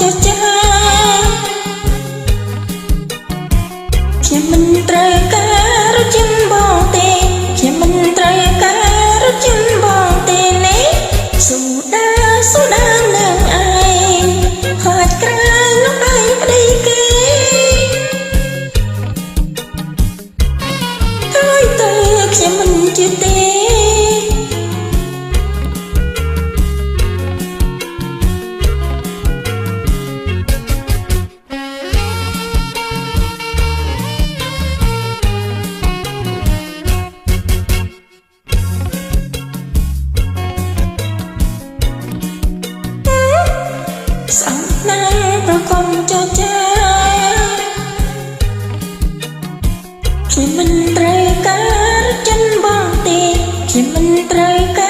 ចចាខ្ញុំមិនត្រូវការរត់ចិត្តបងទេខ្ញុំមិនត្រូវការរត់ចិត្តបងទេនេះសូដានឹងឯងខ្លាចក្រៅលោកឯងប្តីគេហើយទៅខ្ញុំមិនជឿទេស្អប់ណាស់ប្រកបចចាខ្ញុំមិនត្រូវការចិនបងទេខ្ញុំមិនត្រូវការ